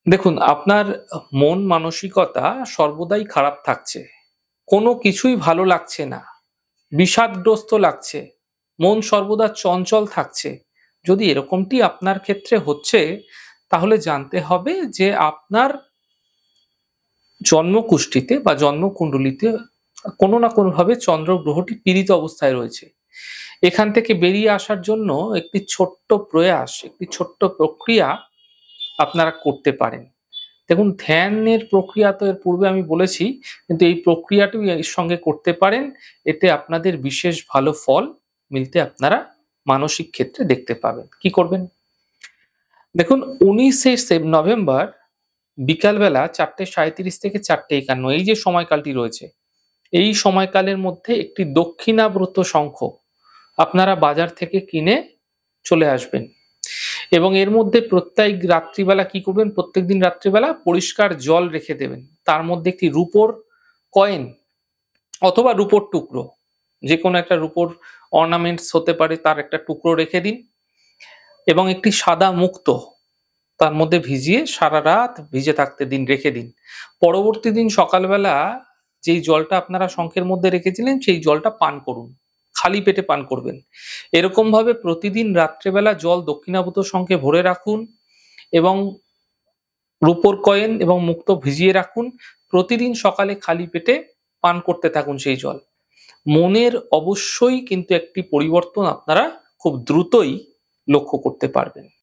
দেখুন, আপনার মন মানসিকতা সর্বদাই খারাপ থাকছে। কোনো কিছুই ভালো লাগছে না। বিষাদগ্রস্ত লাগছে। মন সর্বদা চঞ্চল থাকছে। যদি এরকমটি আপনার ক্ষেত্রে হচ্ছে, তাহলে জানতে হবে যে আপনার জন্মকুষ্ঠিতে বা জন্মকুণ্ডলিতে কোনো না কোনোভাবে চন্দ্র গ্রহটি পীড়িত অবস্থায় রয়েছে। এখান থেকে বেরিয়ে আসার জন্য একটি ছোট্ট প্রয়াস, একটি ছোট্ট প্রক্রিয়া আপনারা করতে পারেন। দেখুন, ধ্যানের প্রক্রিয়া তো এর পূর্বে আমি বলেছি, কিন্তু এই প্রক্রিয়াটিও এর সঙ্গে করতে পারেন। এতে আপনাদের বিশেষ ভালো ফল মিলতে আপনারা মানসিক ক্ষেত্রে দেখতে পাবেন। কি করবেন? দেখুন, ১৯শে নভেম্বর বিকালবেলা ৪:৩৭ থেকে ৪:৫১ এই যে সময়কালটি রয়েছে, এই সময়কালের মধ্যে একটি দক্ষিণাব্রত শঙ্খ আপনারা বাজার থেকে কিনে চলে আসবেন। এবং এর মধ্যে প্রত্যেক রাত্রিবেলা কি করবেন? প্রত্যেকদিন রাত্রিবেলা পরিষ্কার জল রেখে দেবেন। তার মধ্যে একটি রূপোর কয়েন অথবা রূপোর টুকরো, যেকোনো একটা রূপোর অর্নামেন্টস হতে পারে, তার একটা টুকরো রেখে দিন এবং একটি সাদা মুক্তো তার মধ্যে ভিজিয়ে সারারাত ভিজে থাকতে দিন, রেখে দিন। পরবর্তী দিন সকালবেলা যেই জলটা আপনারা শঙ্খের মধ্যে রেখেছিলেন, সেই জলটা পান করুন। খালি পেটে পান করবেন। এরকমভাবে প্রতিদিন রাত্রেবেলা জল দক্ষিণাভূত শঙ্খে ভরে রাখুন এবং রূপোর কয়েন এবং মুক্তো ভিজিয়ে রাখুন। প্রতিদিন সকালে খালি পেটে পান করতে থাকুন সেই জল। মনের অবশ্যই কিন্তু একটি পরিবর্তন আপনারা খুব দ্রুতই লক্ষ্য করতে পারবেন।